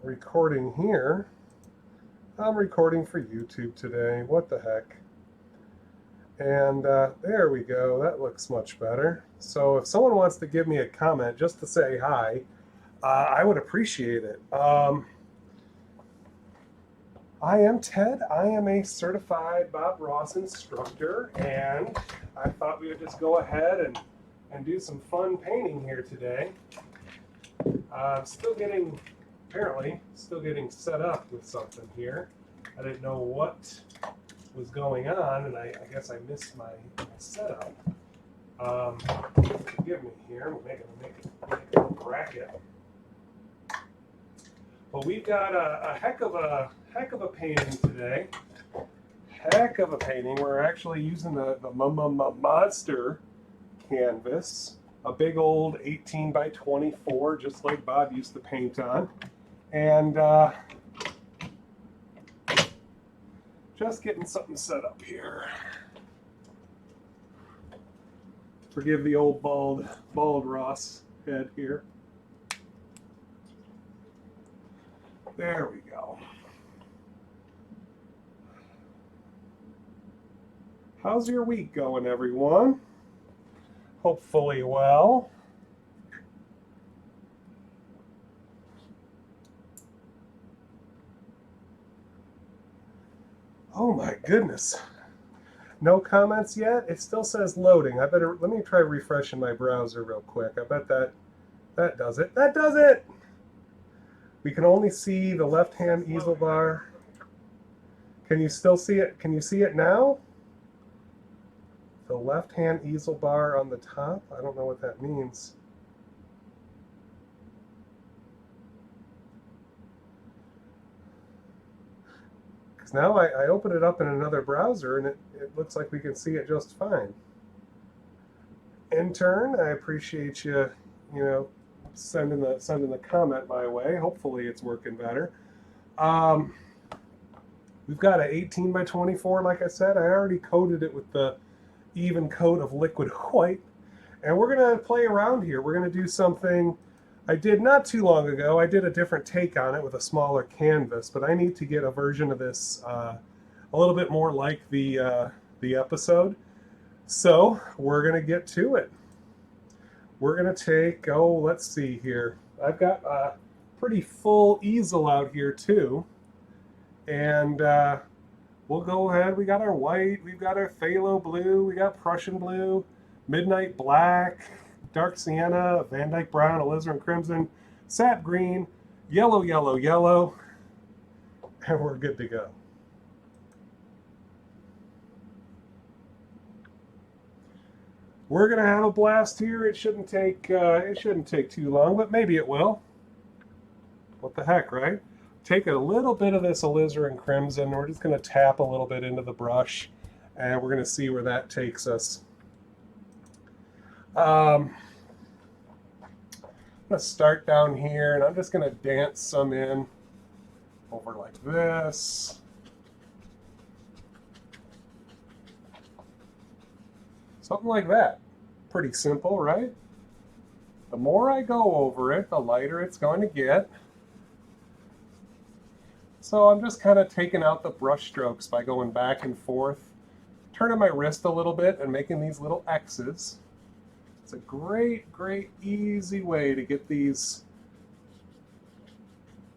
recording here. I'm recording for YouTube today. What the heck? And there we go. That looks much better. So if someone wants to give me a comment just to say hi, I would appreciate it. I am Ted. I am a certified Bob Ross instructor, and I thought we would just go ahead and do some fun painting here today. Apparently still getting set up with something here. I didn't know what was going on, and I guess I missed my setup. Forgive me here. We're make a little bracket. But we've got a heck of a painting today. Heck of a painting. We're actually using the monster canvas, a big old 18 by 24, just like Bob used to paint on, and just getting something set up here. Forgive the old bald Ross head here. There we go. How's your week going, everyone? Hopefully well. Oh my goodness. No comments yet? It still says loading. Let me try refreshing my browser real quick. I bet that does it. That does it! We can only see the left-hand easel bar. Can you still see it? Can you see it now? The left-hand easel bar on the top? I don't know what that means. Because now I open it up in another browser, and it looks like we can see it just fine. Intern, I appreciate you, sending the comment my way. Hopefully it's working better. We've got an 18 by 24, like I said. I already coated it with the even coat of liquid white, and we're going to play around here. We're going to do something I did not too long ago. I did a different take on it with a smaller canvas, but I need to get a version of this a little bit more like the episode. So we're going to get to it. We're going to take, let's see here. I've got a pretty full easel out here too, and we'll go ahead. We got our white, we've got our phthalo blue, we got Prussian blue, midnight black, dark sienna, Van Dyke brown, alizarin crimson, sap green, yellow, yellow, yellow, and we're good to go. We're gonna have a blast here. It shouldn't take too long, but maybe it will. What the heck, right? Take a little bit of this alizarin crimson. We're just going to tap a little bit into the brush, and we're going to see where that takes us. I'm going to start down here, and I'm just going to dance some in over like this. Something like that. Pretty simple, right? The more I go over it, the lighter it's going to get. So I'm just kind of taking out the brush strokes by going back and forth, turning my wrist a little bit and making these little X's. It's a great, great, easy way to get these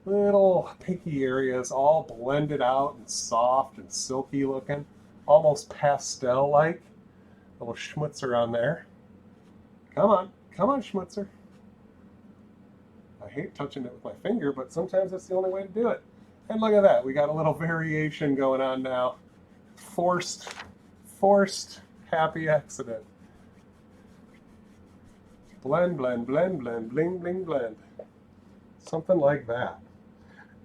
little pinky areas all blended out and soft and silky looking, almost pastel-like. Little schmutzer on there. Come on, schmutzer. I hate touching it with my finger, but sometimes that's the only way to do it. And look at that, we got a little variation going on now. Forced happy accident. Blend, blend, blend, blend, bling, bling, blend. Something like that.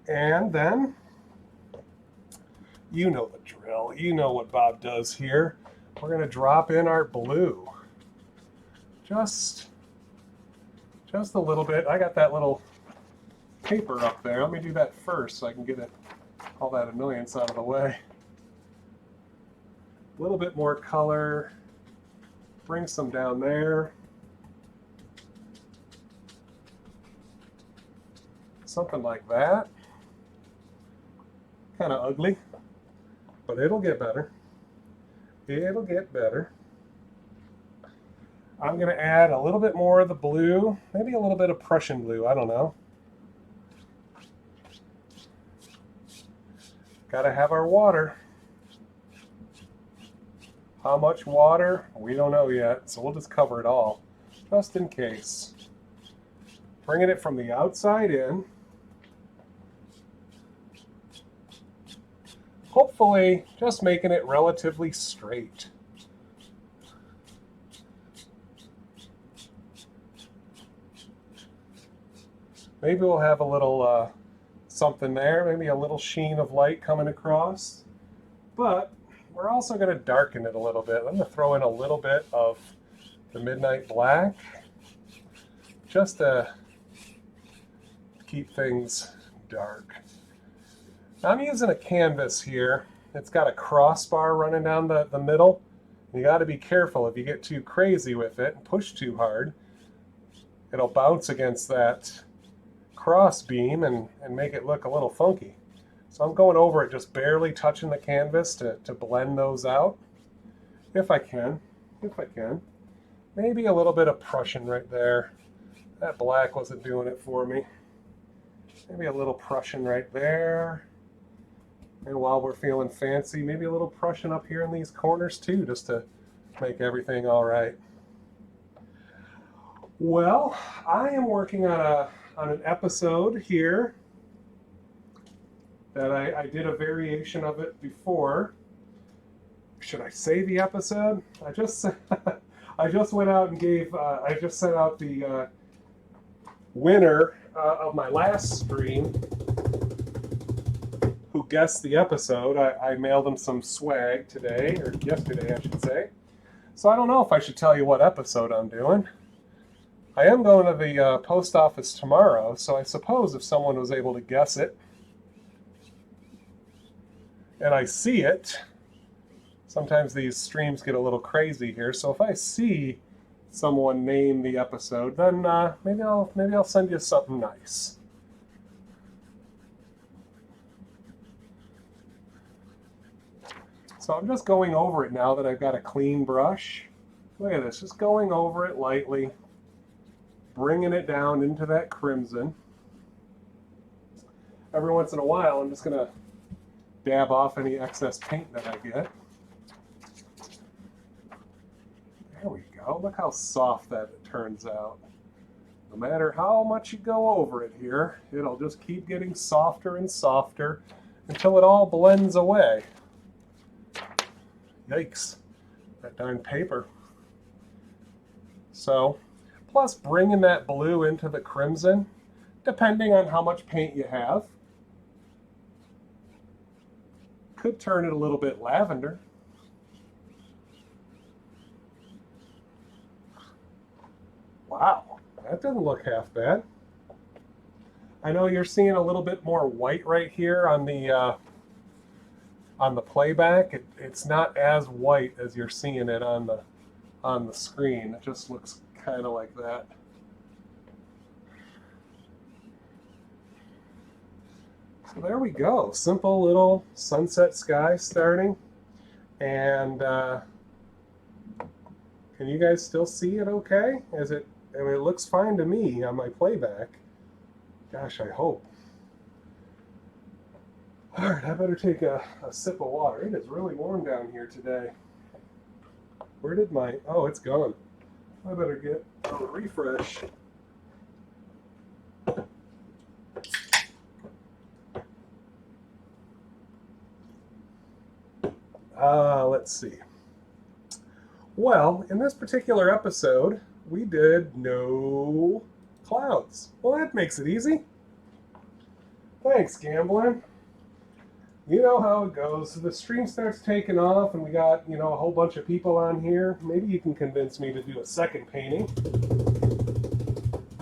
And then, you know the drill. You know what Bob does here. We're going to drop in our blue. Just a little bit. I got that little paper up there. Let me do that first so I can get it, all that annoyance out of the way. A little bit more color. Bring some down there. Something like that. Kind of ugly, but it'll get better. It'll get better. I'm going to add a little bit more of the blue, maybe a little bit of Prussian blue, I don't know. Got to have our water. How much water? We don't know yet, so we'll just cover it all, just in case. Bringing it from the outside in. Hopefully, just making it relatively straight. Maybe we'll have a little something there, maybe a little sheen of light coming across. But we're also going to darken it a little bit. I'm going to throw in a little bit of the midnight black, just to keep things dark. I'm using a canvas here. It's got a crossbar running down the middle. You got to be careful. If you get too crazy with it and push too hard, it'll bounce against that cross beam and make it look a little funky. So I'm going over it, just barely touching the canvas to blend those out. If I can. Maybe a little bit of Prussian right there. That black wasn't doing it for me. Maybe a little Prussian right there. And while we're feeling fancy, maybe a little Prussian up here in these corners too, just to make everything all right. Well, I am working on an episode here that I did a variation of it before. Should I say the episode? I just went out and gave, I just sent out the winner of my last stream who guessed the episode. I mailed them some swag today, or yesterday I should say. So I don't know if I should tell you what episode I'm doing. I am going to the post office tomorrow, so I suppose if someone was able to guess it, and I see it, sometimes these streams get a little crazy here, so if I see someone name the episode, then maybe I'll send you something nice. So I'm just going over it now that I've got a clean brush. Look at this, just going over it lightly, bringing it down into that crimson. Every once in a while, I'm just going to dab off any excess paint that I get. There we go. Look how soft that turns out. No matter how much you go over it here, it'll just keep getting softer and softer until it all blends away. Yikes, that darn paper. So, plus bringing that blue into the crimson, depending on how much paint you have, could turn it a little bit lavender. Wow, that doesn't look half bad. I know you're seeing a little bit more white right here on the playback. It's not as white as you're seeing it on the screen. It just looks kind of like that. So there we go. Simple little sunset sky starting. And can you guys still see it okay? I mean, it looks fine to me on my playback. Gosh, I hope. All right, I better take a sip of water. It is really warm down here today. Where did my... Oh, it's gone. I better get a refresh. Let's see. Well, in this particular episode, we did no clouds. Well, that makes it easy. Thanks, Gambling. You know how it goes. So the stream starts taking off and we got, a whole bunch of people on here. Maybe you can convince me to do a second painting.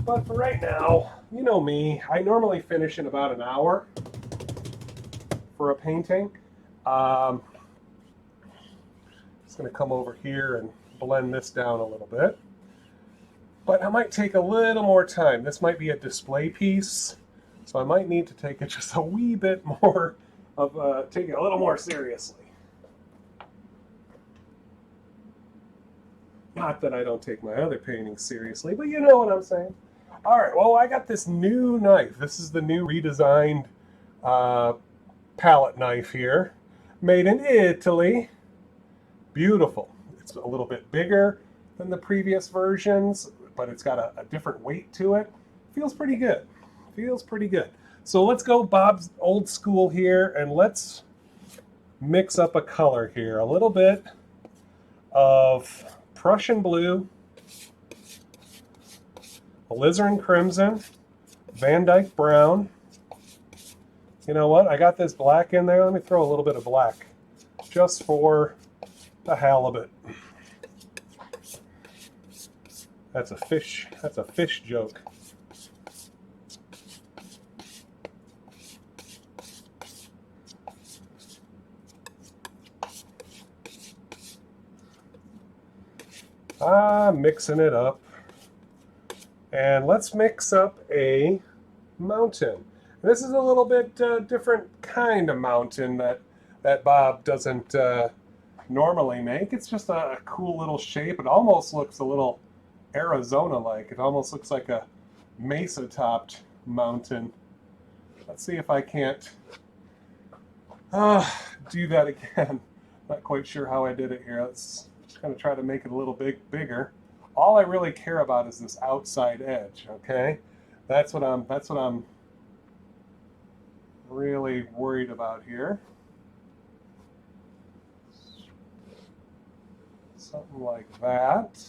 But for right now, you know me. I normally finish in about an hour for a painting. Just going to come over here and blend this down a little bit. But I might take a little more time. This might be a display piece So I might need to take it just a wee bit more of, take it a little more seriously. Not that I don't take my other paintings seriously, but you know what I'm saying. All right, well, I got this new knife. This is the new redesigned palette knife here, made in Italy. Beautiful. It's a little bit bigger than the previous versions, but it's got a different weight to it. Feels pretty good. Feels pretty good. So let's go Bob's old school here, and let's mix up a color here. A little bit of Prussian blue, alizarin crimson, Van Dyke brown. You know what? I got this black in there. Let me throw a little bit of black just for the halibut. That's a fish. That's a fish joke. Mixing it up. And let's mix up a mountain. This is a little bit different kind of mountain that Bob doesn't normally make. It's just a cool little shape. It almost looks a little Arizona-like. It almost looks like a mesa-topped mountain. Let's see if I can't do that again. Not quite sure how I did it here. Let's just kind of try to make it a little bigger. All I really care about is this outside edge, okay? That's what I'm really worried about here. Something like that.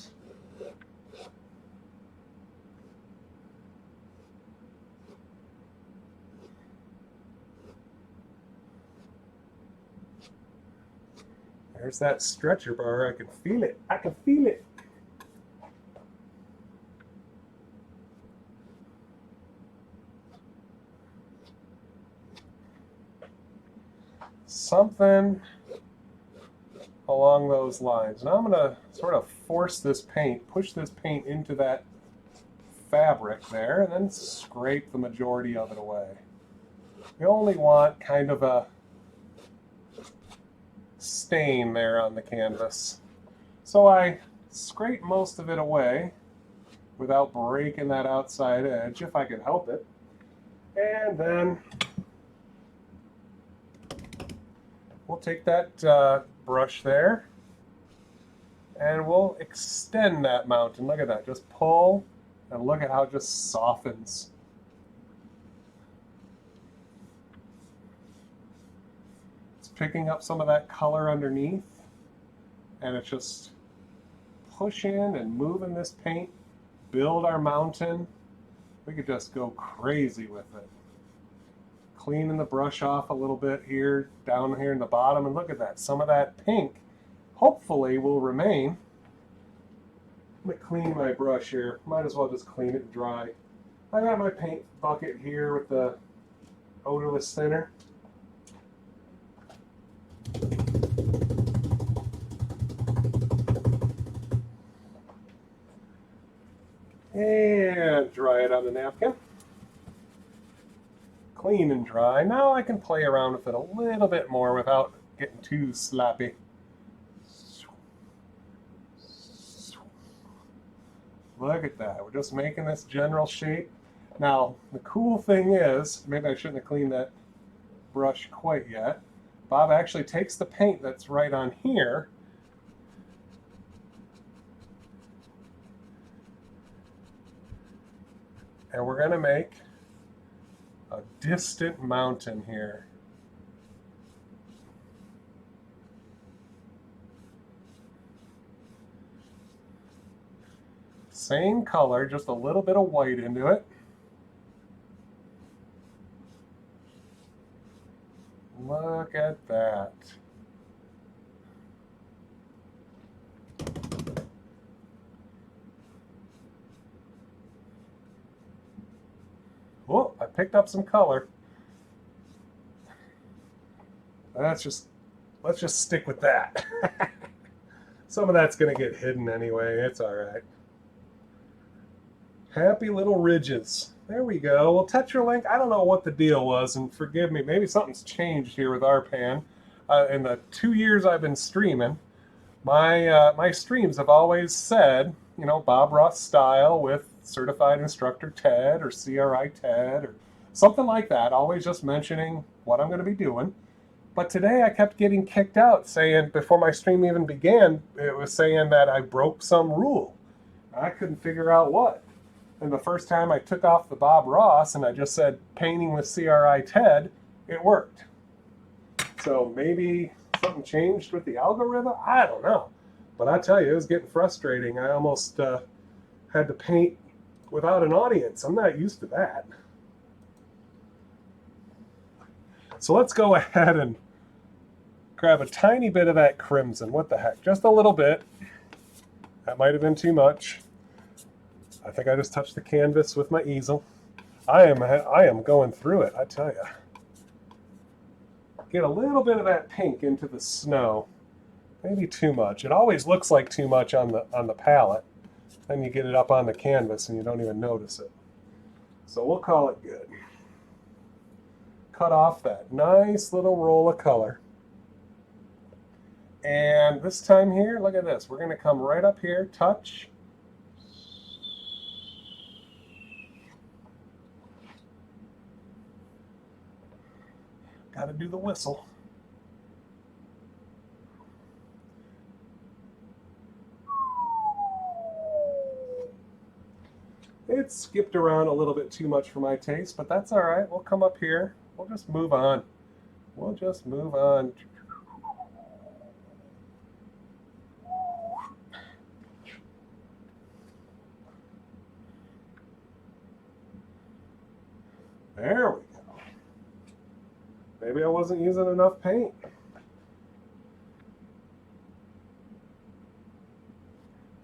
There's that stretcher bar. I can feel it. I can feel it. Something along those lines. Now I'm going to sort of force this paint, push this paint into that fabric there, and then scrape the majority of it away. We only want kind of a stain there on the canvas. So I scrape most of it away without breaking that outside edge, if I can help it. And then we'll take that brush there and we'll extend that mountain. Look at that, just pull and look at how it just softens. It's picking up some of that color underneath and it's just pushing and moving this paint, build our mountain. We could just go crazy with it. Cleaning the brush off a little bit here, down here in the bottom, and look at that. Some of that pink hopefully will remain. Let me clean my brush here. Might as well just clean it and dry. I got my paint bucket here with the odorless thinner. And dry it on the napkin. Clean and dry. Now I can play around with it a little bit more without getting too sloppy. Look at that. We're just making this general shape. Now, the cool thing is, maybe I shouldn't have cleaned that brush quite yet. Bob actually takes the paint that's right on here and we're going to make a distant mountain here. Same color, just a little bit of white into it. Look at that. Oh, I picked up some color. Let's just stick with that. Some of that's going to get hidden anyway. It's all right. Happy little ridges. There we go. Well, Tetralink, I don't know what the deal was, and forgive me, maybe something's changed here with our pan. In the 2 years I've been streaming, my streams have always said, you know, Bob Ross style with certified instructor Ted or CRI Ted or something like that, always just mentioning what I'm going to be doing. But today I kept getting kicked out saying, before my stream even began, it was saying that I broke some rule. I couldn't figure out what. And the first time I took off the Bob Ross and I just said painting with CRI Ted, it worked. So maybe something changed with the algorithm? I don't know. But I tell you, it was getting frustrating. I almost had to paint without an audience. I'm not used to that. So let's go ahead and grab a tiny bit of that crimson. What the heck? Just a little bit. That might have been too much. I think I just touched the canvas with my easel. I am going through it, I tell you. Get a little bit of that pink into the snow. Maybe too much. It always looks like too much on the palette. Then you get it up on the canvas and you don't even notice it. So we'll call it good. Cut off that nice little roll of color. And this time here, look at this. We're going to come right up here, touch. Got to do the whistle. It skipped around a little bit too much for my taste, but that's all right. We'll come up here. We'll just move on. We'll just move on. There we go. Maybe I wasn't using enough paint.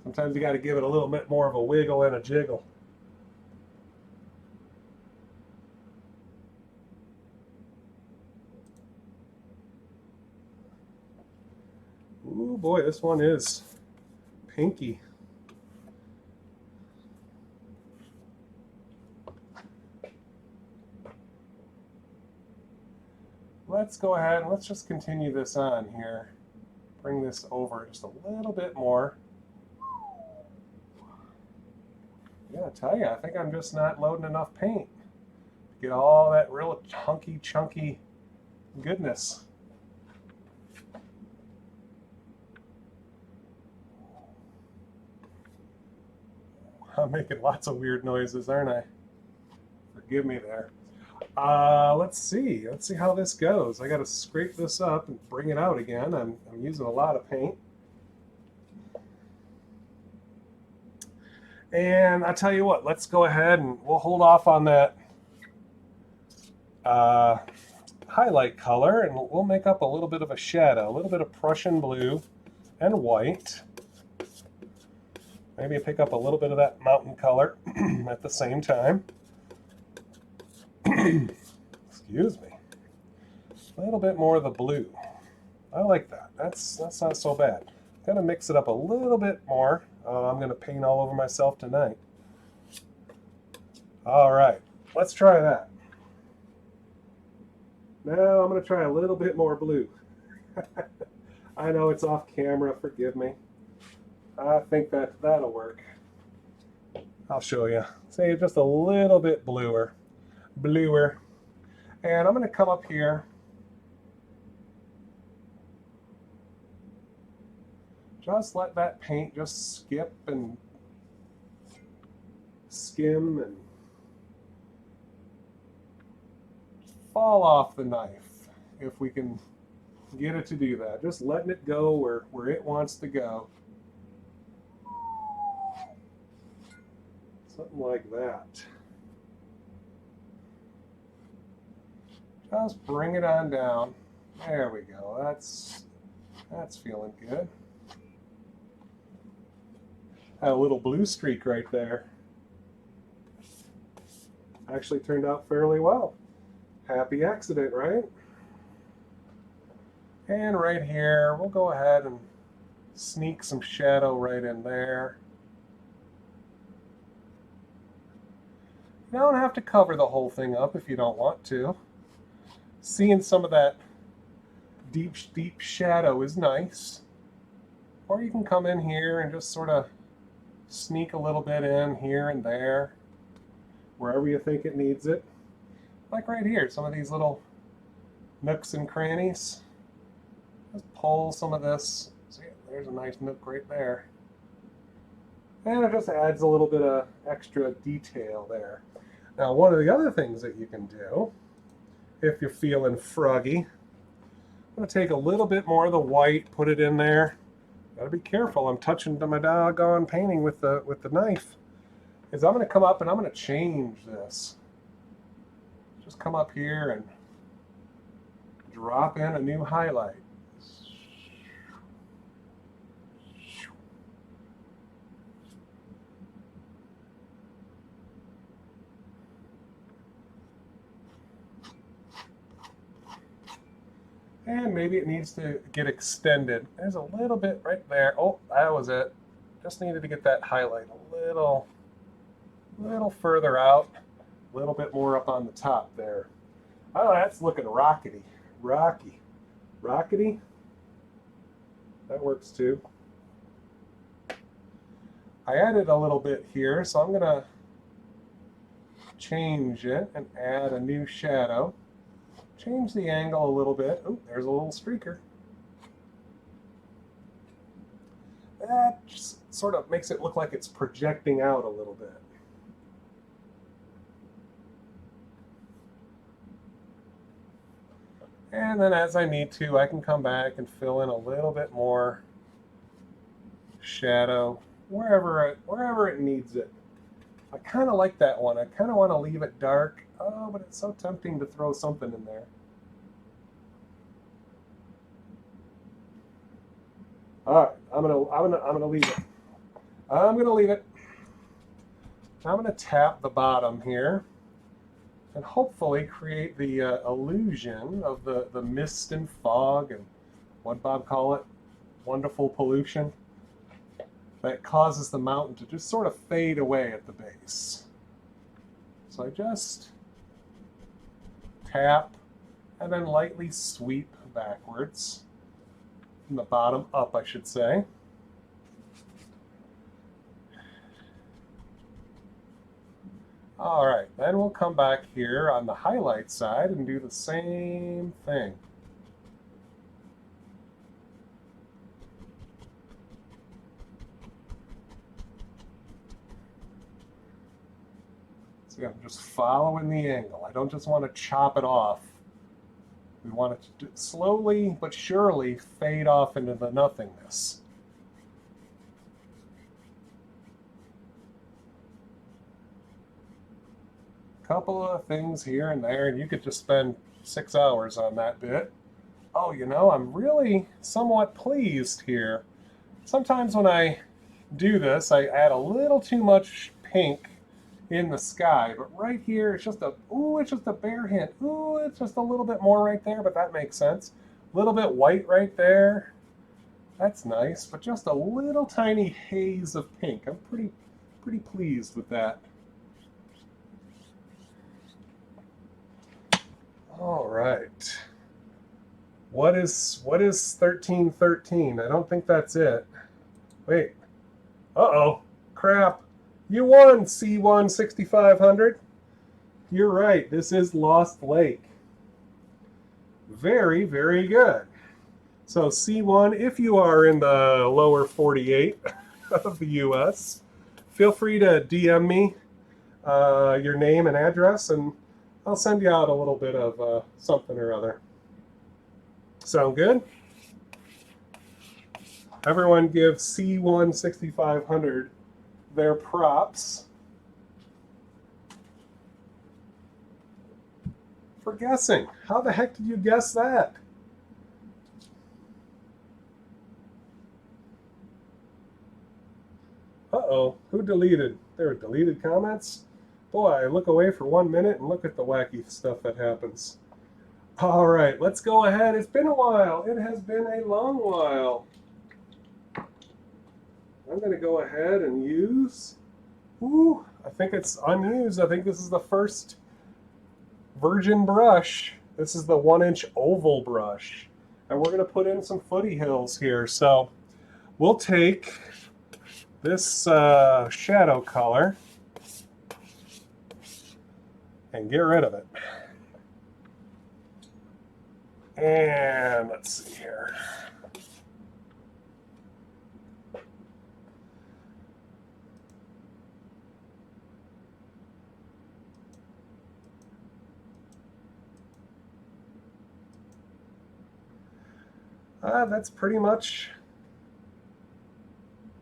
Sometimes you got to give it a little bit more of a wiggle and a jiggle. Ooh boy, this one is pinky. Let's go ahead and let's just continue this on here. Bring this over just a little bit more. Yeah, I tell you, I think I'm just not loading enough paint to get all that real chunky goodness. I'm making lots of weird noises, aren't I? Forgive me there. Let's see how this goes. I got to scrape this up and bring it out again. I'm using a lot of paint. And I tell you what, let's go ahead and we'll hold off on that highlight color, and we'll make up a little bit of a shadow, a little bit of Prussian blue and white. Maybe pick up a little bit of that mountain color at the same time. Excuse me. A little bit more of the blue. I like that. That's not so bad. Gonna mix it up a little bit more. I'm gonna paint all over myself tonight. All right, let's try that. Now I'm gonna try a little bit more blue. I know it's off camera, forgive me. I think that'll work. I'll show you. Say just a little bit bluer. And I'm gonna come up here. Just let that paint just skip and skim and fall off the knife if we can get it to do that. Just letting it go where it wants to go. Something like that. Just bring it on down. There we go. That's feeling good. Had a little blue streak right there. Actually turned out fairly well. Happy accident, right? And right here, we'll go ahead and sneak some shadow right in there. You don't have to cover the whole thing up if you don't want to. Seeing some of that deep, deep shadow is nice. Or you can come in here and just sort of sneak a little bit in here and there, wherever you think it needs it. Like right here, some of these little nooks and crannies. Just pull some of this. See, there's a nice nook right there. And it just adds a little bit of extra detail there. Now, one of the other things that you can do, if you're feeling froggy, I'm going to take a little bit more of the white, put it in there. Gotta be careful. I'm touching my doggone painting with the knife. Is I'm going to come up and I'm going to change this. Just come up here and drop in a new highlight. And maybe it needs to get extended. There's a little bit right there. Oh, that was it. Just needed to get that highlight a little further out. A little bit more up on the top there. Oh, that's looking rockety. Rockety. That works too. I added a little bit here, so I'm going to change it and add a new shadow. Change the angle a little bit. Oh, there's a little streaker. That just sort of makes it look like it's projecting out a little bit. And then as I need to, I can come back and fill in a little bit more shadow wherever it needs it. I kind of like that one. I kind of want to leave it dark. Oh, but it's so tempting to throw something in there. All right, I'm gonna leave it. I'm gonna leave it. I'm gonna tap the bottom here, and hopefully create the illusion of the mist and fog and what Bob call it, wonderful pollution that causes the mountain to just sort of fade away at the base. So I just tap and then lightly sweep backwards, from the bottom up, I should say. All right, then we'll come back here on the highlight side and do the same thing. See, I'm just following the angle. I don't just want to chop it off. We want it to slowly but surely fade off into the nothingness. Couple of things here and there, and you could just spend 6 hours on that bit. Oh, you know, I'm really somewhat pleased here. Sometimes when I do this, I add a little too much pink in the sky, but right here it's just a bare hint. Ooh, it's just a little bit more right there, but that makes sense. A little bit white right there. That's nice, but just a little tiny haze of pink. I'm pretty pleased with that. All right. What is 1313? I don't think that's it. Wait. Uh-oh. Crap. You won, C1 6500. You're right. This is Lost Lake. Very, very good. So C1, if you are in the lower 48 of the U.S., feel free to DM me your name and address, and I'll send you out a little bit of something or other. Sound good? Everyone give C1 6500 their props for guessing. How the heck did you guess that? Uh-oh, who deleted? There were deleted comments? Boy, I look away for 1 minute and look at the wacky stuff that happens. All right, let's go ahead. It's been a while. It has been a long while. I'm going to go ahead and use Ooh, I think it's unused. I think this is the first virgin brush. This is the 1-inch oval brush. And we're going to put in some Foothills here. So we'll take this shadow color and get rid of it. And let's see here. That's pretty much.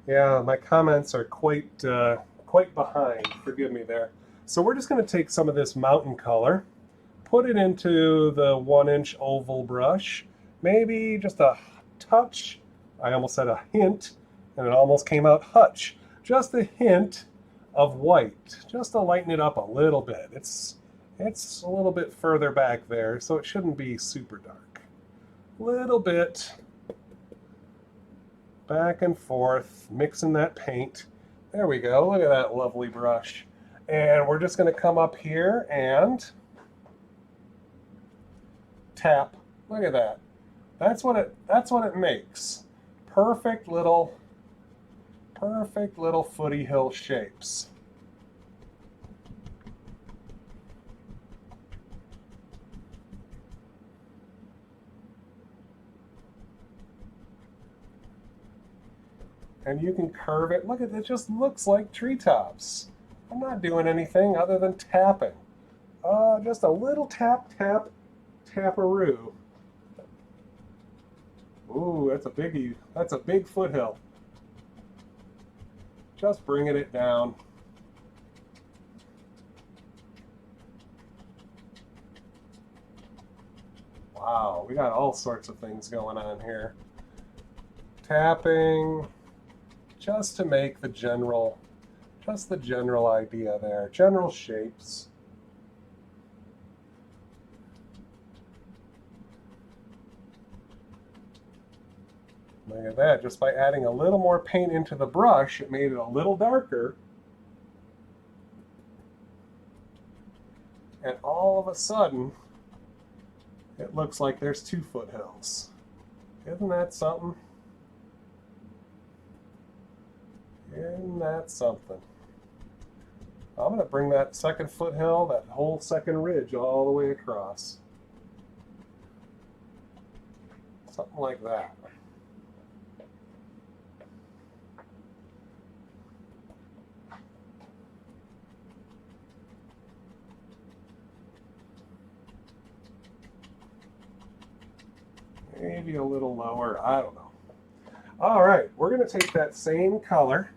Yeah, my comments are quite behind. Forgive me there. So we're just going to take some of this mountain color, put it into the 1-inch oval brush, maybe just a touch. I almost said a hint, and it almost came out hutch. Just a hint of white, just to lighten it up a little bit. It's a little bit further back there, so it shouldn't be super dark. Little bit back and forth, mixing that paint. There we go. Look at that lovely brush. And we're just going to come up here and tap. Look at that. That's what it makes. Perfect little Foothills shapes. And you can curve it. Look at it, just looks like treetops. I'm not doing anything other than tapping. Just a little tap, tap, taparoo. Ooh, that's a biggie. That's a big foothill. Just bringing it down. Wow, we got all sorts of things going on here. Tapping, just to make the general idea there, general shapes. Look at that, just by adding a little more paint into the brush, it made it a little darker. And all of a sudden, it looks like there's 2 foothills. Isn't that something? Isn't that something? I'm going to bring that second foothill, that whole second ridge, all the way across. Something like that. Maybe a little lower, I don't know. All right, we're going to take that same color.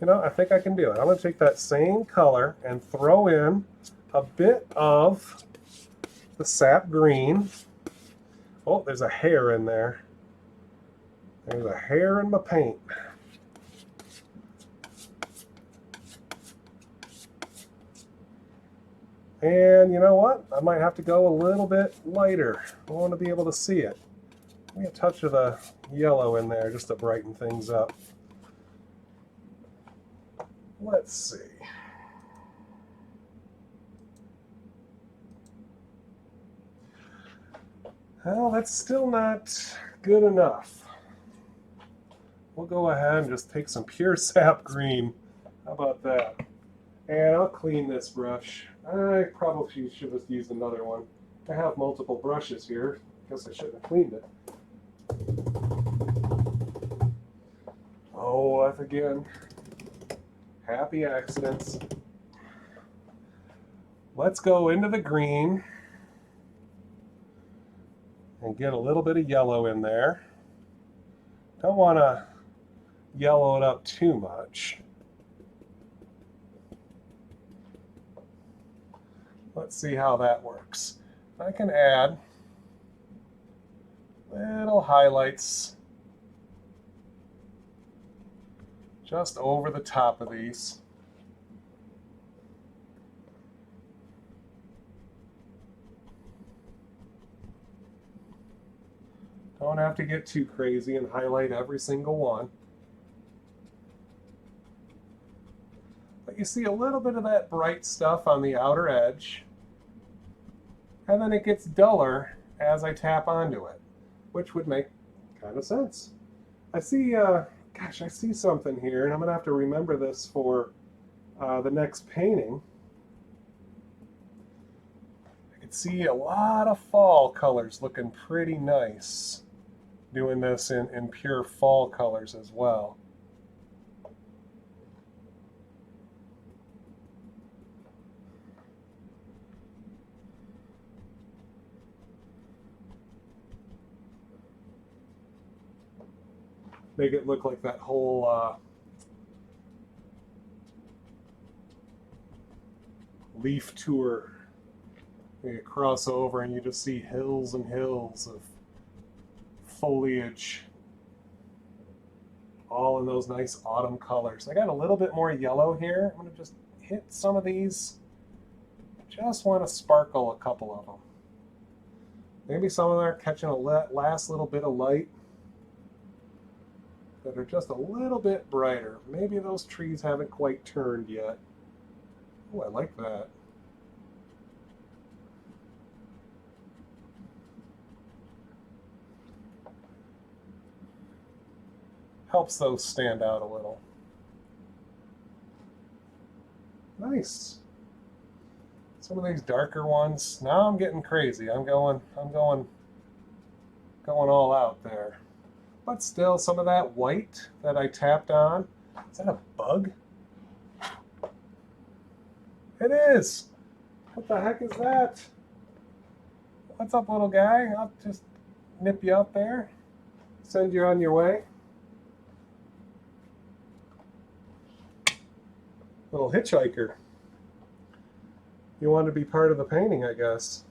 You know, I think I can do it. I'm going to take that same color and throw in a bit of the sap green. Oh, there's a hair in there. There's a hair in my paint. And you know what? I might have to go a little bit lighter. I want to be able to see it. Maybe a touch of the yellow in there just to brighten things up. Let's see. Well, that's still not good enough. We'll go ahead and just take some pure sap green. How about that? And I'll clean this brush. I probably should have used another one. I have multiple brushes here. Guess I shouldn't have cleaned it. Oh, that's again. Happy accidents. Let's go into the green and get a little bit of yellow in there. Don't want to yellow it up too much. Let's see how that works. I can add little highlights just over the top of these. Don't have to get too crazy and highlight every single one. But you see a little bit of that bright stuff on the outer edge, and then it gets duller as I tap onto it, which would make kind of sense. I see, gosh, I see something here, and I'm going to have to remember this for the next painting. I can see a lot of fall colors looking pretty nice. Doing this in pure fall colors as well. Make it look like that whole leaf tour. You cross over and you just see hills and hills of foliage, all in those nice autumn colors. I got a little bit more yellow here. I'm going to just hit some of these. Just want to sparkle a couple of them. Maybe some of them are catching a last little bit of light that are just a little bit brighter. Maybe those trees haven't quite turned yet. Oh, I like that. Helps those stand out a little. Nice. Some of these darker ones. Now I'm getting crazy. I'm going all out there. But still, some of that white that I tapped on. Is that a bug? It is. What the heck is that? What's up, little guy? I'll just nip you up there. Send you on your way. Little hitchhiker. You want to be part of the painting, I guess.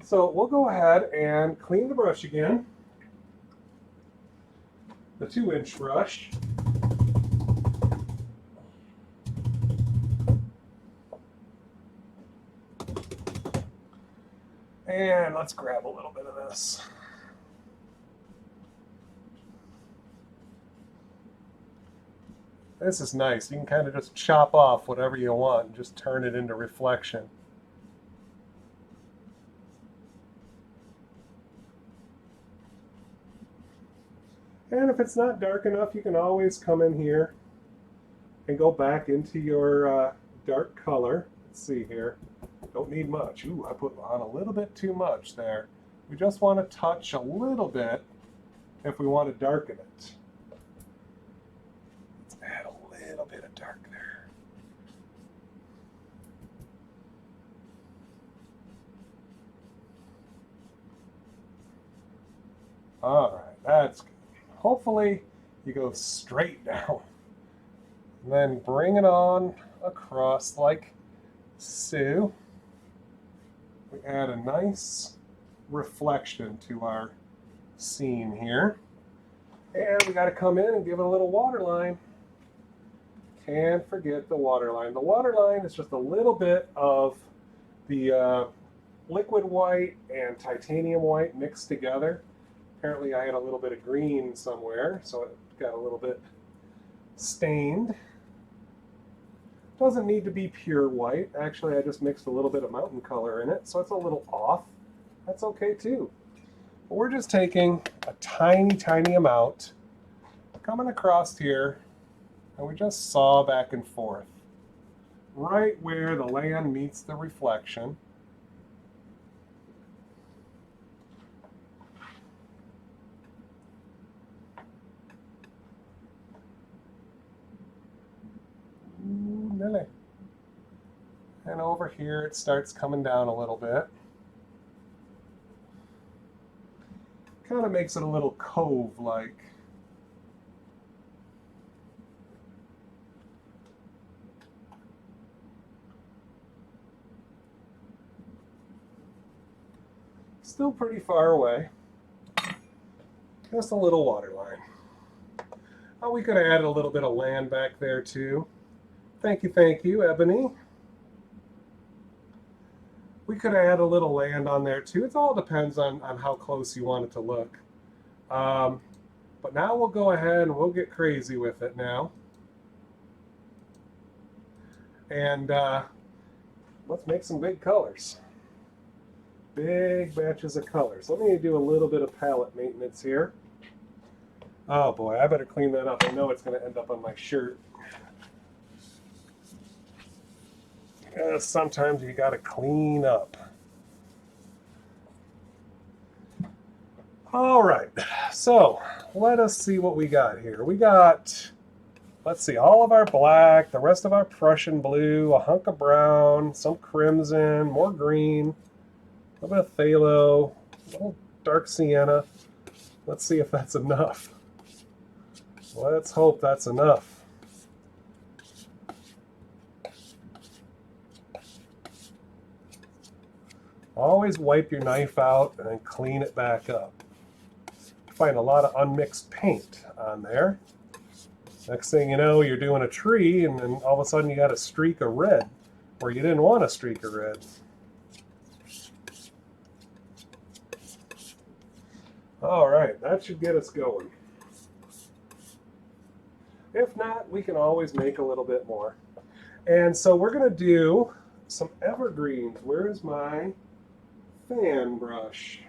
So we'll go ahead and clean the brush again. The 2-inch brush. And let's grab a little bit of this. This is nice. You can kind of just chop off whatever you want and just turn it into reflection. And if it's not dark enough, you can always come in here and go back into your dark color. Let's see here. Don't need much. Ooh, I put on a little bit too much there. We just want to touch a little bit if we want to darken it. Let's add a little bit of dark there. All right, that's good. Hopefully you go straight down. And then bring it on across like so. We add a nice reflection to our scene here. And we got to come in and give it a little waterline. Can't forget the waterline. The waterline is just a little bit of the liquid white and titanium white mixed together. Apparently I had a little bit of green somewhere, so it got a little bit stained. Doesn't need to be pure white. Actually, I just mixed a little bit of mountain color in it, so it's a little off. That's okay too. But we're just taking a tiny, tiny amount, coming across here, and we just saw back and forth. Right where the land meets the reflection. Nearly. And over here it starts coming down a little bit. Kind of makes it a little cove-like. Still pretty far away. Just a little water line. Oh, we could have added a little bit of land back there too. Thank you, Ebony. We could add a little land on there too. It all depends on how close you want it to look. But now we'll go ahead and we'll get crazy with it now. And let's make some big colors. Big batches of colors. Let me do a little bit of palette maintenance here. Oh boy, I better clean that up. I know it's going to end up on my shirt. Sometimes you got to clean up. All right, so let us see what we got here. We got, let's see, all of our black, the rest of our Prussian blue, a hunk of brown, some crimson, more green, a little bit of phthalo, a little dark sienna. Let's see if that's enough. Let's hope that's enough. Always wipe your knife out and then clean it back up. Find a lot of unmixed paint on there. Next thing you know, you're doing a tree and then all of a sudden you got a streak of red where you didn't want a streak of red. All right, that should get us going. If not, we can always make a little bit more. And so we're going to do some evergreens. Where is my fan brush?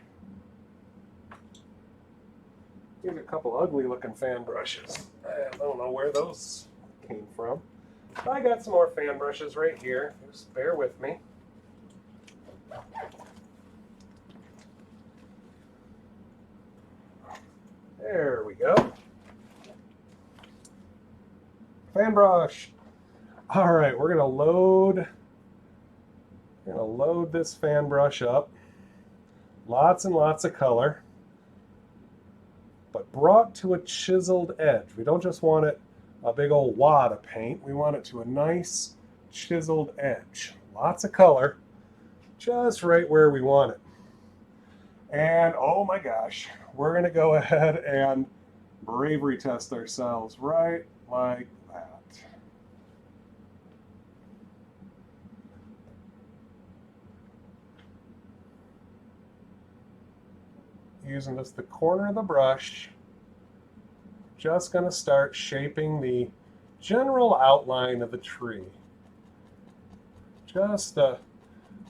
Here's a couple ugly looking fan brushes. I don't know where those came from. I got some more fan brushes right here. Just bear with me. There we go. Fan brush. All right, we're gonna load this fan brush up. Lots and lots of color, but brought to a chiseled edge. We don't just want it a big old wad of paint. We want it to a nice chiseled edge. Lots of color, just right where we want it. And oh my gosh, we're gonna go ahead and bravery test ourselves right like that. Using just the corner of the brush, just going to start shaping the general outline of the tree. Just a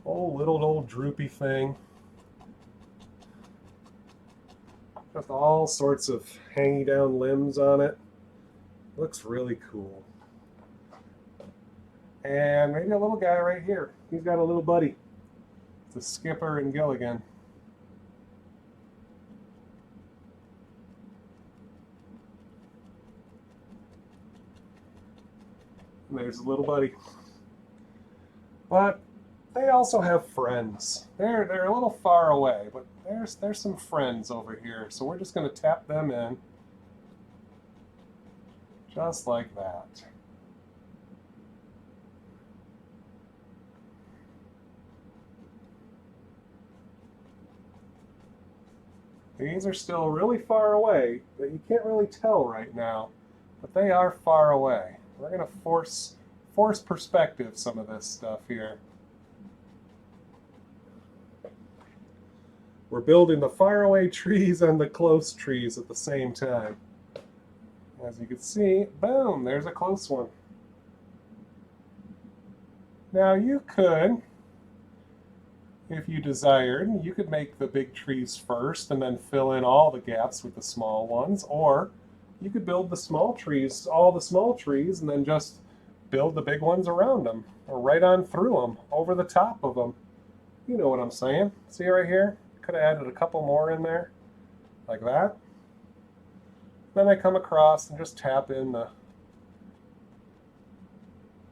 little old droopy thing. Just all sorts of hanging down limbs on it. Looks really cool. And maybe a little guy right here. He's got a little buddy. It's a Skipper and Gilligan. There's a little buddy. But they also have friends. They're a little far away, but there's some friends over here. So we're just going to tap them in. Just like that. These are still really far away, but you can't really tell right now. But they are far away. We're going to force perspective some of this stuff here. We're building the faraway trees and the close trees at the same time. As you can see, boom, there's a close one. Now you could, if you desired, you could make the big trees first and then fill in all the gaps with the small ones, or you could build the small trees, all the small trees, and then just build the big ones around them, or right on through them, over the top of them. You know what I'm saying. See right here? Could have added a couple more in there, like that. Then I come across and just tap in the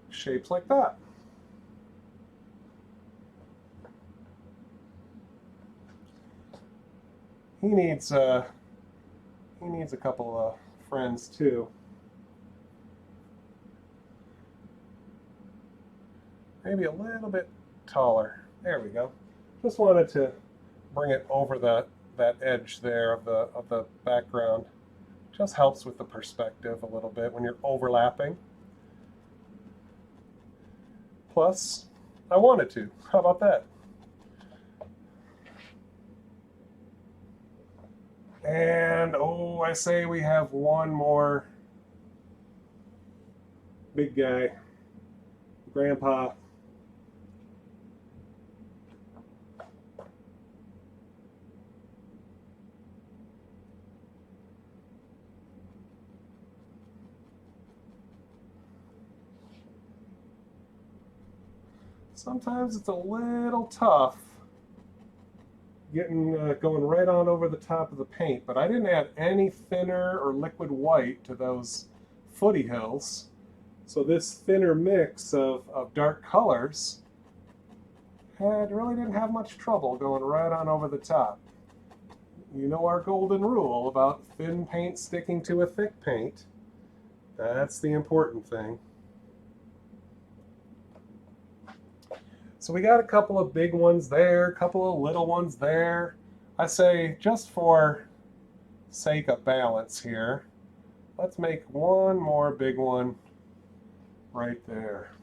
shapes like that. He needs a couple of friends too. Maybe a little bit taller. There we go. Just wanted to bring it over that edge there of the background, Just helps with the perspective a little bit when you're overlapping. Plus, I wanted to. How about that? And, oh, I say we have one more big guy. Grandpa. Sometimes it's a little tough getting going right on over the top of the paint, but I didn't add any thinner or liquid white to those Foothills. So this thinner mix of dark colors really didn't have much trouble going right on over the top. You know our golden rule about thin paint sticking to a thick paint. That's the important thing. So we got a couple of big ones there, a couple of little ones there. I say, just for sake of balance here, let's make one more big one right there.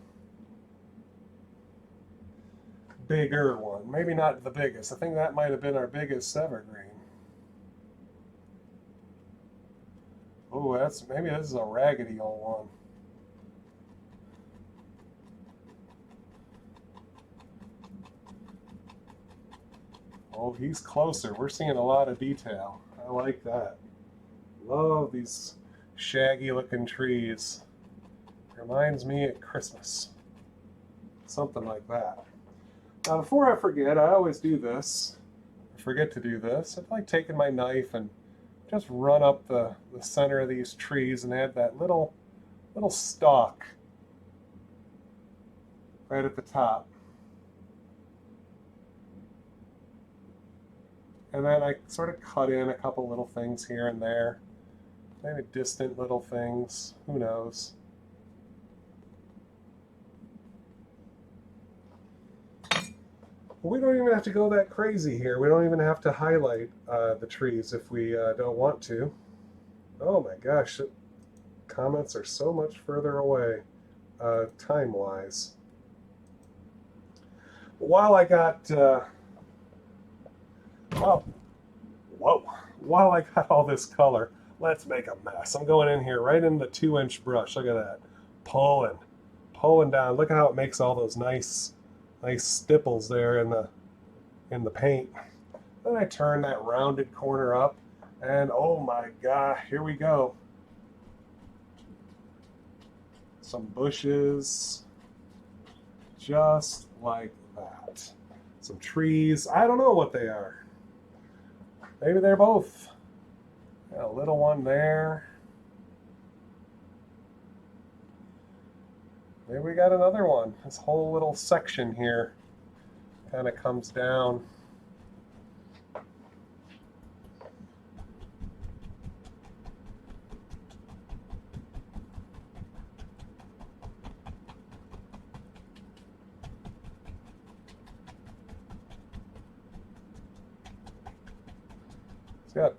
Bigger one. Maybe not the biggest. I think that might have been our biggest evergreen. Oh, maybe this is a raggedy old one. Oh, he's closer. We're seeing a lot of detail. I like that. Love these shaggy looking trees. Reminds me of Christmas. Something like that. Now, before I forget, I always do this. I forget to do this. I like taking my knife and just run up the center of these trees and add that little stalk right at the top. And then I sort of cut in a couple little things here and there. Maybe distant little things. Who knows? We don't even have to go that crazy here. We don't even have to highlight the trees if we don't want to. Oh my gosh, comments are so much further away time-wise. While I got... While I got all this color, let's make a mess. I'm going in here right in the 2-inch brush. Look at that. Pulling down. Look at how it makes all those nice stipples there in the paint. Then I turn that rounded corner up, and oh my god, here we go. Some bushes, just like that. Some trees. I don't know what they are. Maybe they're both. Got a little one there. Maybe we got another one. This whole little section here kind of comes down.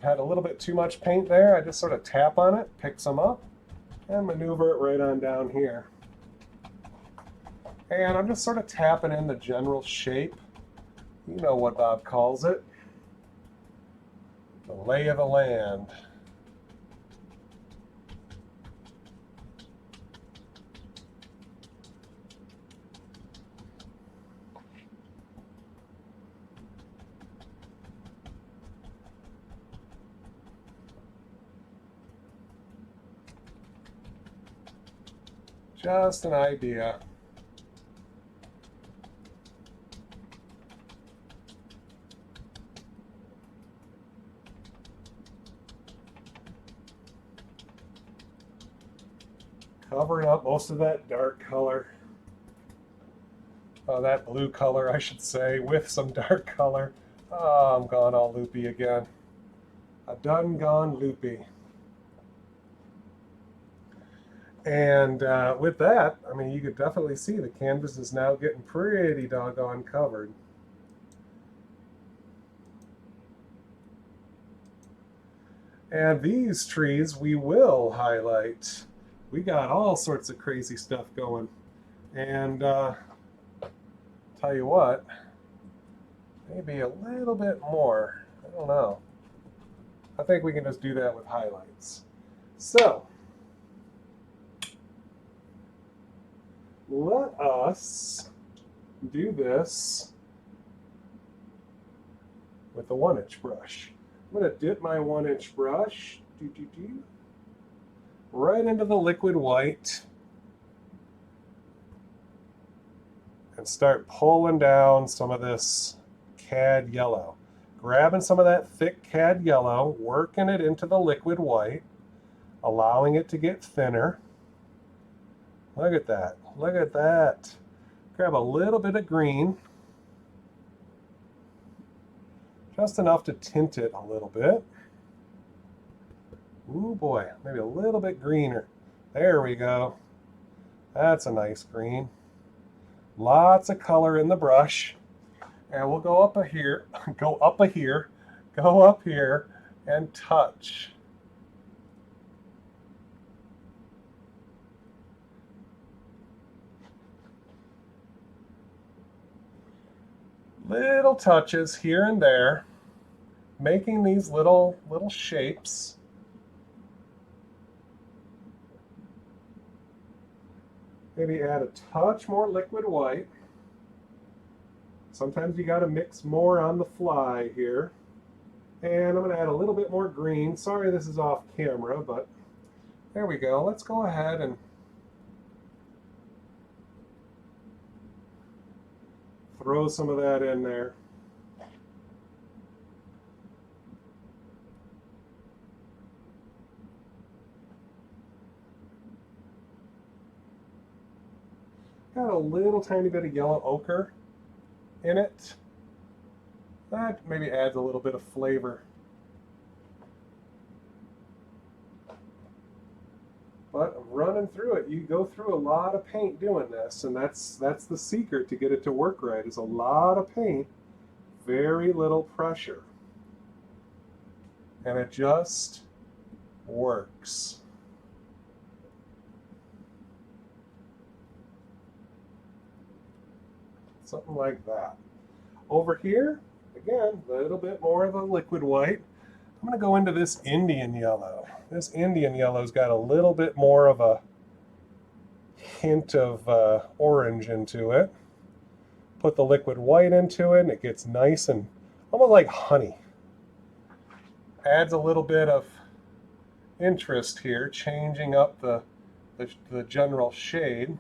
Had a little bit too much paint there. I just sort of tap on it, pick some up, and maneuver it right on down here. And I'm just sort of tapping in the general shape. You know what Bob calls it. The lay of the land. Just an idea. Covering up most of that dark color. That blue color, I should say, with some dark color. Oh, I'm gone all loopy again. I done gone loopy. And with that, I mean, you could definitely see the canvas is now getting pretty doggone covered. And these trees we will highlight. We got all sorts of crazy stuff going. And tell you what, maybe a little bit more. I don't know. I think we can just do that with highlights. So, let us do this with the 1-inch brush. I'm going to dip my 1-inch brush right into the liquid white and start pulling down some of this cad yellow. Grabbing some of that thick cad yellow, working it into the liquid white, allowing it to get thinner. Look at that. Look at that. Grab a little bit of green. Just enough to tint it a little bit. Ooh boy, maybe a little bit greener. There we go. That's a nice green. Lots of color in the brush. And we'll go up here, go up here, go up here, and touch. Little touches here and there, making these little shapes. Maybe add a touch more liquid white. Sometimes you got to mix more on the fly here. And I'm going to add a little bit more green. Sorry this is off camera, but there we go. Let's go ahead and throw some of that in there. Got a little tiny bit of yellow ochre in it. That maybe adds a little bit of flavor. But I'm running through it. You go through a lot of paint doing this, and that's the secret to get it to work right, is a lot of paint, very little pressure. And it just works. Something like that. Over here, again, a little bit more of a liquid white. I'm going to go into this Indian yellow. This Indian yellow's got a little bit more of a hint of orange into it. Put the liquid white into it, and it gets nice and almost like honey. Adds a little bit of interest here, changing up the general shade.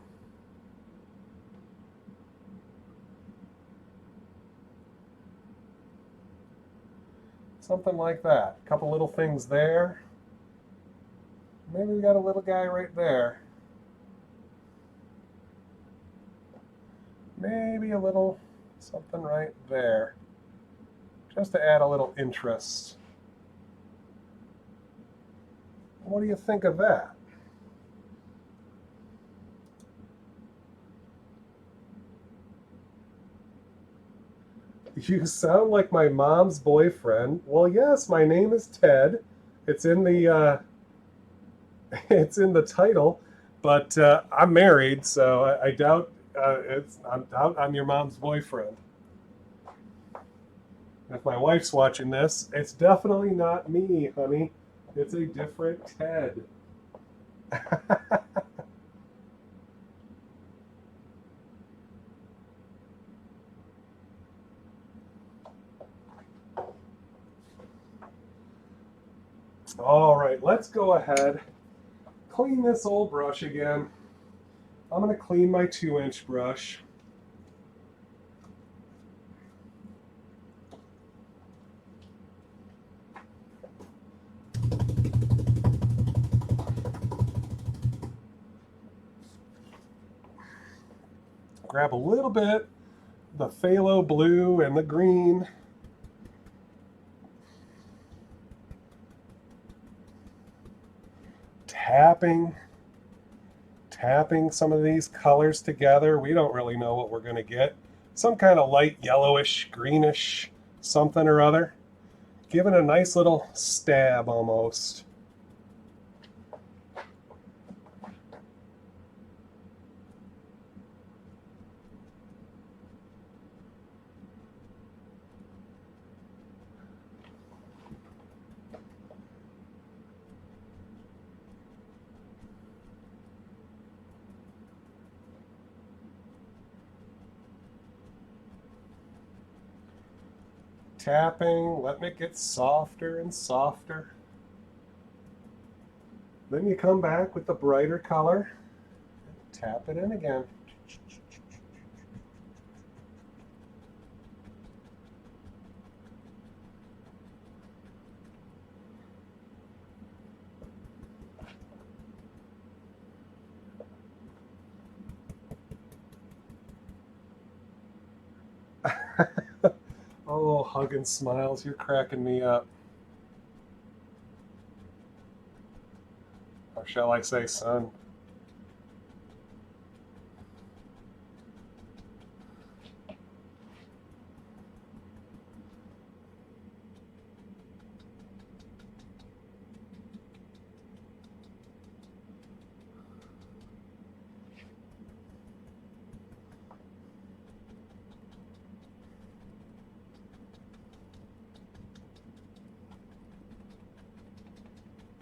Something like that. A couple little things there. Maybe we got a little guy right there. Maybe a little something right there. Just to add a little interest. What do you think of that? You sound like my mom's boyfriend. Well, yes, my name is Ted. It's in the it's in the title, but I'm married, so I doubt I'm your mom's boyfriend. If my wife's watching this, it's definitely not me, honey. It's a different Ted. All right, let's go ahead, clean this old brush again. I'm going to clean my 2-inch brush. Grab a little bit of the phthalo blue and the green. Tapping some of these colors together. We don't really know what we're going to get. Some kind of light yellowish, greenish, something or other. giving a nice little stab almost. Tapping, letting it get softer and softer. Then you come back with the brighter color, tap it in again. Oh, hugging smiles, you're cracking me up. Or shall I say, son?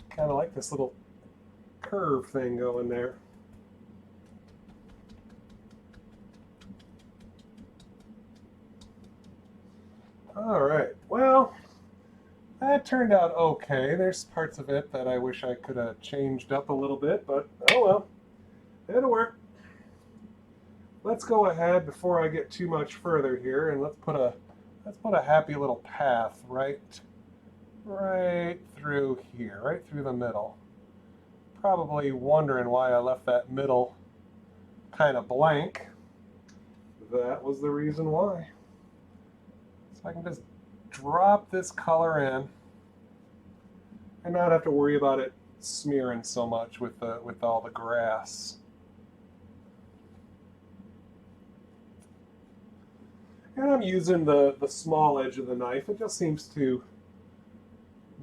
Kind of like this little curve thing going there. All right, well, that turned out okay. There's parts of it that I wish I could have changed up a little bit, but oh well, it'll work. Let's go ahead before I get too much further here, and let's put a happy little path right through here, right through the middle. Probably wondering why I left that middle kind of blank. That was the reason why. So I can just drop this color in and not have to worry about it smearing so much with all the grass. And I'm using the small edge of the knife. It just seems to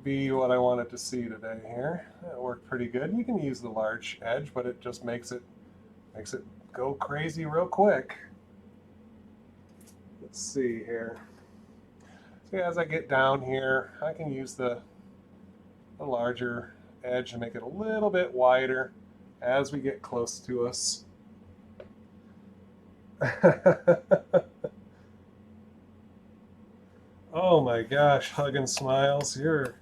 be what I wanted to see today here. That worked pretty good. You can use the large edge, but it just makes it go crazy real quick. Let's see here. So as I get down here, I can use the larger edge and make it a little bit wider as we get close to us. Oh my gosh, hugging smiles. You're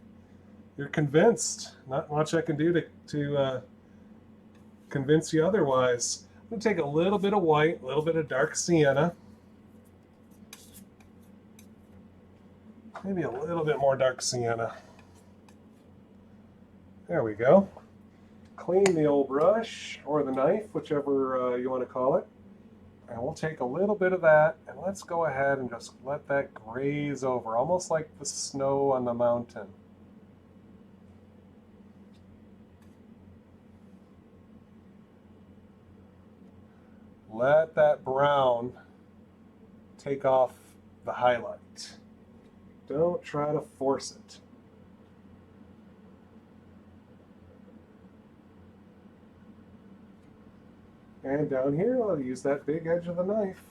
convinced. Not much I can do to convince you otherwise. I'm going to take a little bit of white, a little bit of dark sienna. Maybe a little bit more dark sienna. There we go. Clean the old brush or the knife, whichever you want to call it. And we'll take a little bit of that and let's go ahead and just let that graze over, almost like the snow on the mountain. Let that brown take off the highlight. Don't try to force it. And down here, I'll use that big edge of the knife.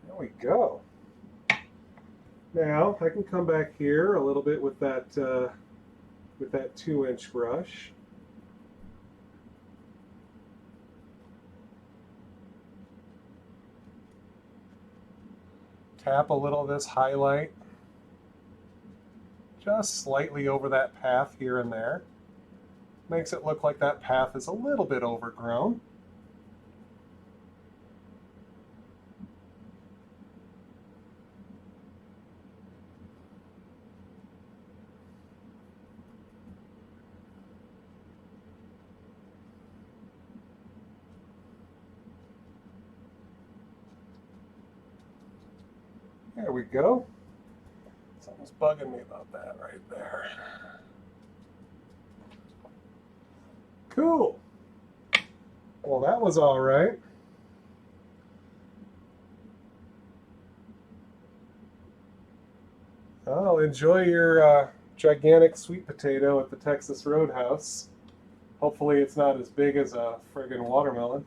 There we go. Now I can come back here a little bit with that 2-inch brush. Tap a little of this highlight just slightly over that path here and there. Makes it look like that path is a little bit overgrown. There we go. Something's bugging me about that right there. Cool. Well, that was all right. Oh, enjoy your gigantic sweet potato at the Texas Roadhouse. Hopefully it's not as big as a friggin' watermelon.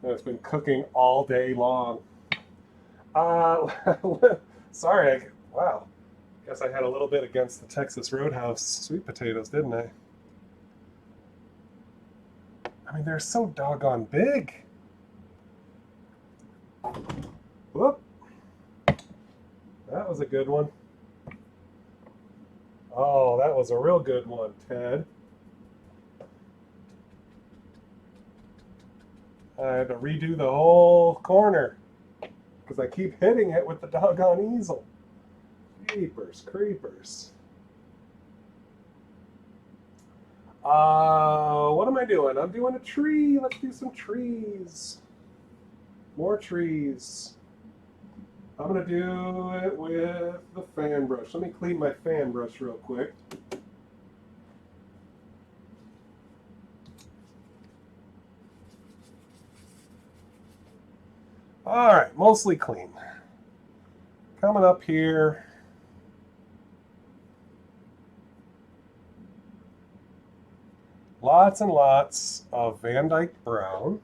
And it's been cooking all day long. Uh, sorry, wow. Guess I had a little bit against the Texas Roadhouse sweet potatoes, didn't I? I mean, they're so doggone big. Whoop, that was a good one. Oh, that was a real good one, Ted. I had to redo the whole corner because I keep hitting it with the doggone easel. Jeepers creepers. What am I doing? I'm doing a tree. Let's do some trees. More trees. I'm going to do it with the fan brush. Let me clean my fan brush real quick. All right, mostly clean. Coming up here. Lots and lots of Van Dyke Brown.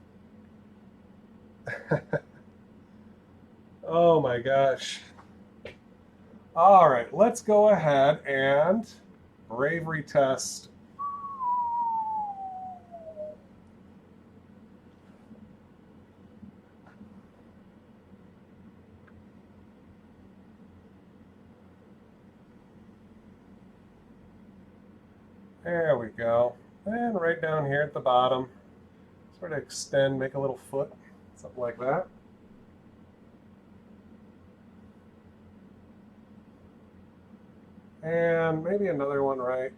Oh my gosh. All right, let's go ahead and bravery test. There we go. And right down here at the bottom, sort of extend, make a little foot, something like that. And maybe another one right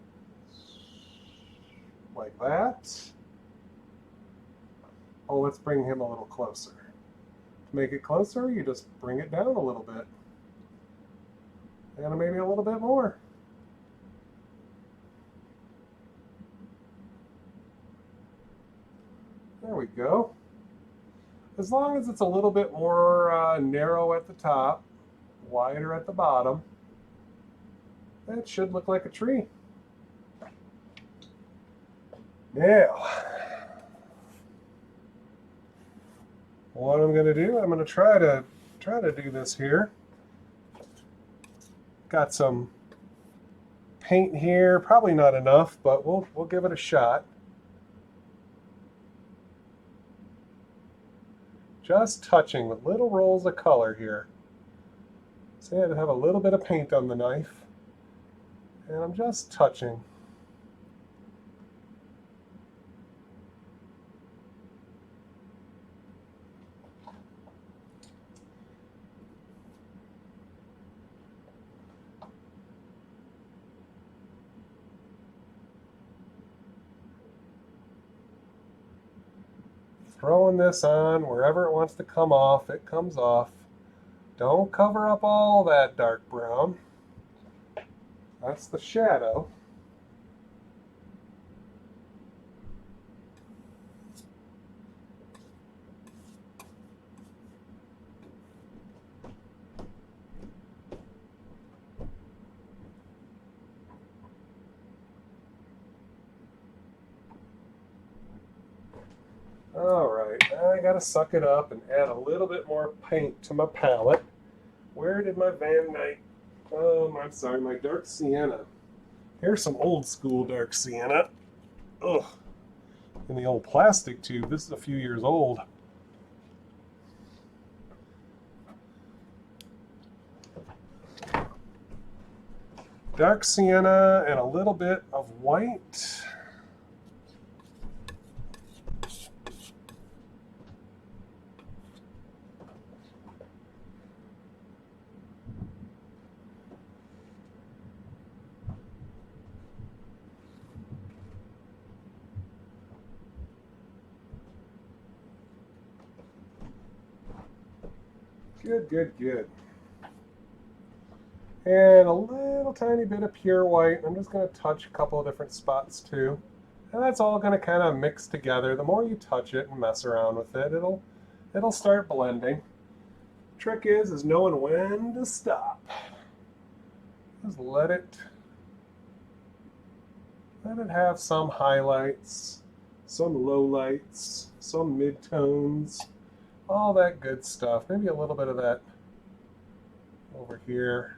like that. Oh, let's bring him a little closer. To make it closer, you just bring it down a little bit. And maybe a little bit more. There we go. As long as it's a little bit more narrow at the top, wider at the bottom, that should look like a tree. Now, what I'm going to do, I'm going to try to do this here. Got some paint here, probably not enough, but we'll give it a shot. Just touching with little rolls of color here. See, I have a little bit of paint on the knife, and I'm just touching. Throwing this on wherever it wants to come off, it comes off. Don't cover up all that dark brown. That's the shadow. Alright, now I gotta suck it up and add a little bit more paint to my palette. Where did my Van Dyke? Oh, I'm sorry, my dark sienna. Here's some old school dark sienna. Ugh. In the old plastic tube. This is a few years old. Dark sienna and a little bit of white. Good, good, good. And a little tiny bit of pure white. I'm just going to touch a couple of different spots too. And that's all going to kind of mix together. The more you touch it and mess around with it, it'll start blending. Trick is knowing when to stop. Just let it have some highlights, some lowlights, some midtones, all that good stuff. Maybe a little bit of that over here.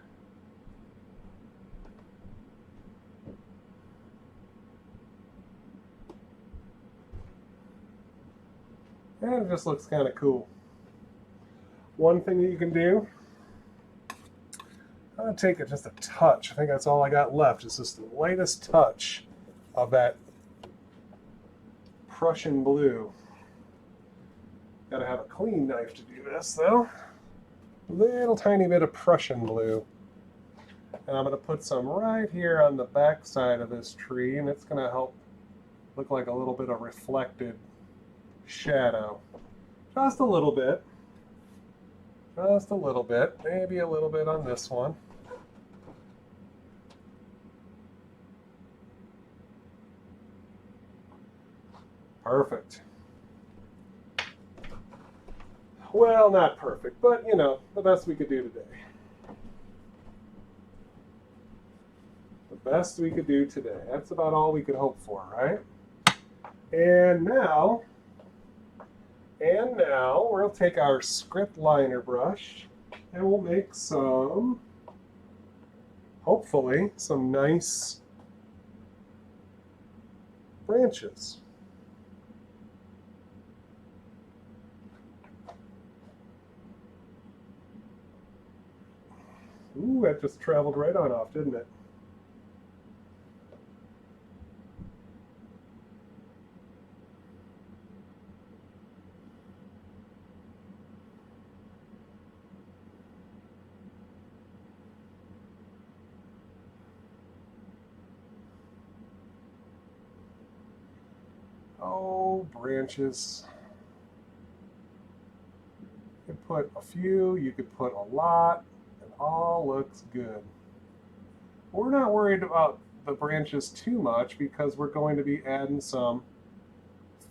And it just looks kind of cool. One thing that you can do, I'm going to take it just a touch. I think that's all I got left. Is just the lightest touch of that Prussian blue. Got to have a clean knife to do this, though. Little tiny bit of Prussian blue. And I'm going to put some right here on the back side of this tree, and it's going to help look like a little bit of reflected shadow. Just a little bit. Just a little bit. Maybe a little bit on this one. Perfect. Well, not perfect, but you know, the best we could do today. The best we could do today. That's about all we could hope for, right? And now we'll take our script liner brush and we'll make some, hopefully, some nice branches. Ooh, that just traveled right on off, didn't it? Oh, branches. You could put a few, you could put a lot. All looks good. We're not worried about the branches too much because we're going to be adding some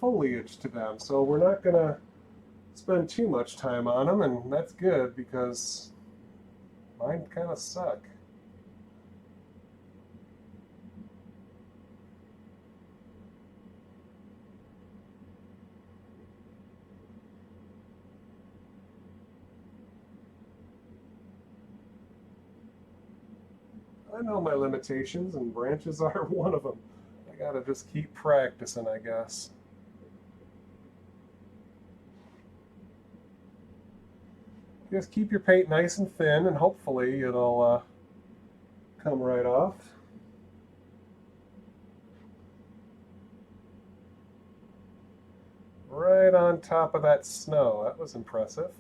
foliage to them. So we're not going to spend too much time on them, and that's good because mine kind of suck. I know my limitations, and branches are one of them. I gotta just keep practicing, I guess. Just keep your paint nice and thin, and hopefully it'll come right off. Right on top of that snow. That was impressive.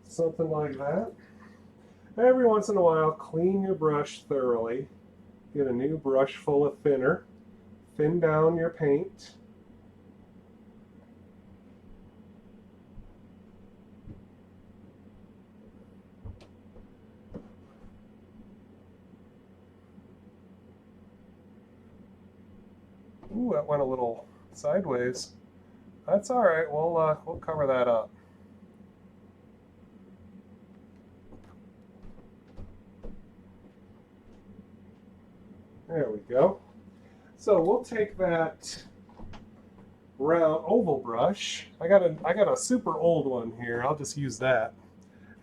Something like that. Every once in a while, clean your brush thoroughly. Get a new brush full of thinner. Thin down your paint. Ooh, that went a little sideways. That's all right. We'll cover that up. There we go. So we'll take that round oval brush. I got a super old one here. I'll just use that.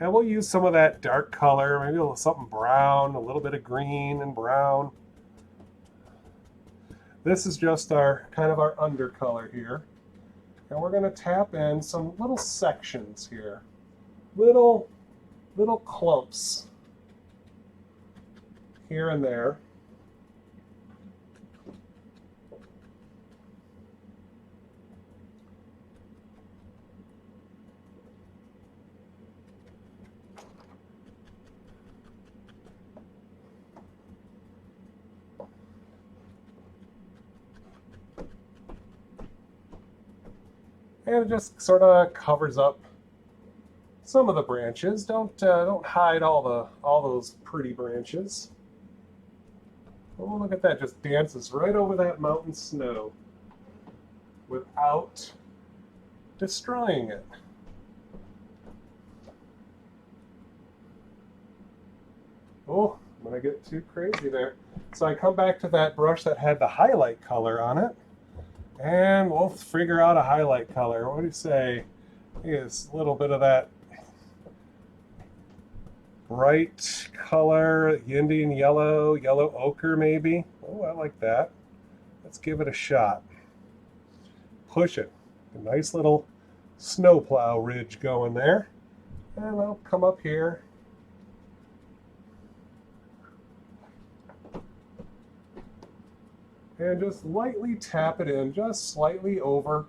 And we'll use some of that dark color, maybe a little something brown, a little bit of green and brown. This is just our kind of our undercolor here. And we're going to tap in some little sections here. Little clumps here and there. And it just sort of covers up some of the branches. Don't hide all those pretty branches. Oh, look at that! Just dances right over that mountain snow without destroying it. Oh, I'm going to get too crazy there. So I come back to that brush that had the highlight color on it, and we'll figure out a highlight color. What do you say? Is a little bit of that bright color, Indian yellow, yellow ochre maybe. Oh, I like that. Let's give it a shot. Push it. A nice little snowplow ridge going there. And I'll come up here. And just lightly tap it in, just slightly over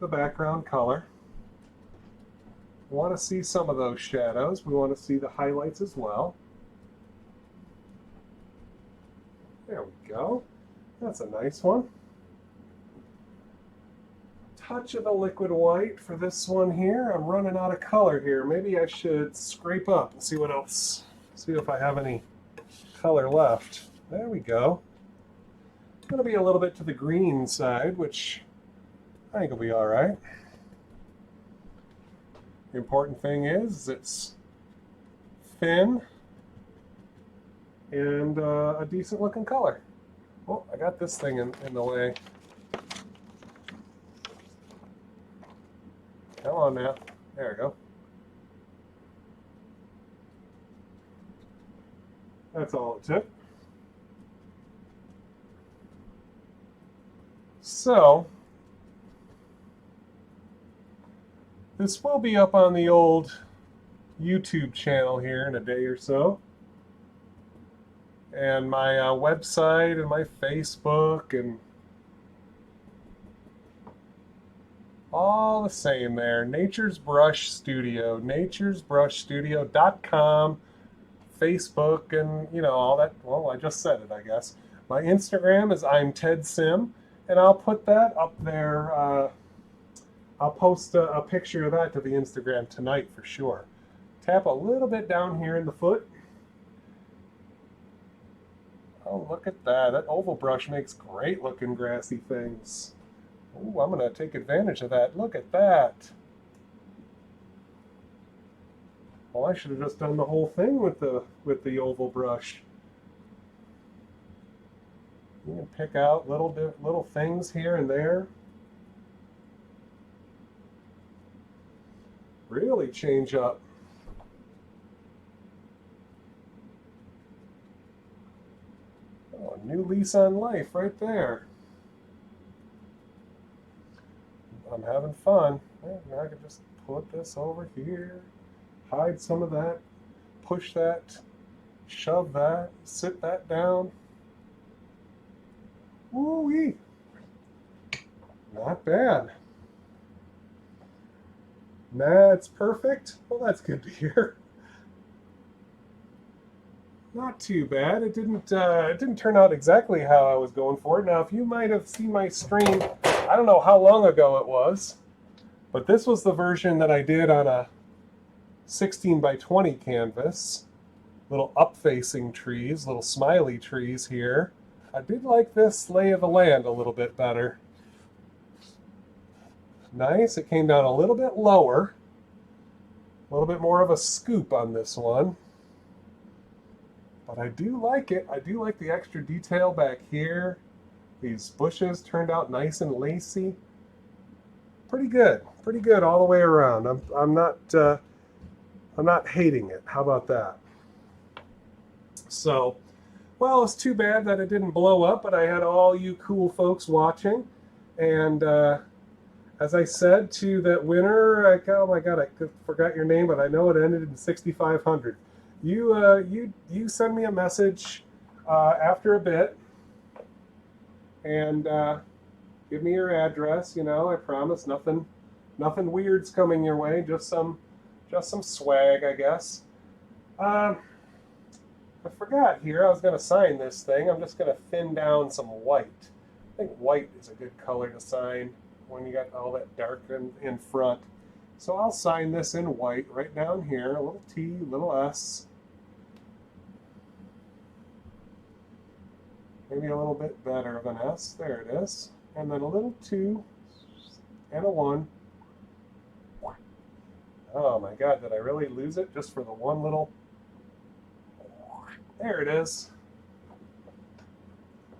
the background color. We want to see some of those shadows. We want to see the highlights as well. There we go. That's a nice one. Touch of the liquid white for this one here. I'm running out of color here. Maybe I should scrape up and see what else. See if I have any color left. There we go. It's going to be a little bit to the green side, which I think will be all right. The important thing is it's thin and a decent looking color. Oh, I got this thing in the way. Come on now. There we go. That's all it took. So, this will be up on the old YouTube channel here in a day or so. And my website and my Facebook and all the same there. Nature's Brush Studio, naturesbrushstudio.com, Facebook, and you know, all that. Well, I just said it, I guess. My Instagram is I'm tedsim, and I'll put that up there. I'll post a picture of that to the Instagram tonight for sure. Tap a little bit down here in the foot. Oh, look at that. That oval brush makes great looking grassy things. Oh, I'm going to take advantage of that. Look at that. Well, I should have just done the whole thing with the oval brush. You can pick out little things here and there. Really change up. Oh, a new lease on life right there. I'm having fun. Now I can just put this over here, hide some of that, push that, shove that, sit that down. Woo-wee. Not bad. That's perfect. Well, that's good to hear. Not too bad. It didn't turn out exactly how I was going for it. Now, if you might have seen my stream, I don't know how long ago it was, but this was the version that I did on a 16 by 20 canvas. Little up-facing trees, little smiley trees here. I did like this lay of the land a little bit better. Nice. It came down a little bit lower. A little bit more of a scoop on this one. But I do like it. I do like the extra detail back here. These bushes turned out nice and lacy. Pretty good. Pretty good all the way around. I'm not hating it. How about that? So, well, it's too bad that it didn't blow up, but I had all you cool folks watching. And as I said to that winner, oh my God, I forgot your name, but I know it ended in 6,500. You send me a message after a bit and give me your address. You know, I promise nothing weird's coming your way. Just some swag, I guess. I forgot here. I was going to sign this thing. I'm just going to thin down some white. I think white is a good color to sign when you got all that dark in front. So I'll sign this in white right down here. A little T, little S. Maybe a little bit better of an S. There it is. And then a little 2. and a 1. Oh my god, did I really lose it just for the one little... There it is.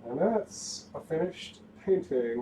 And that's a finished painting.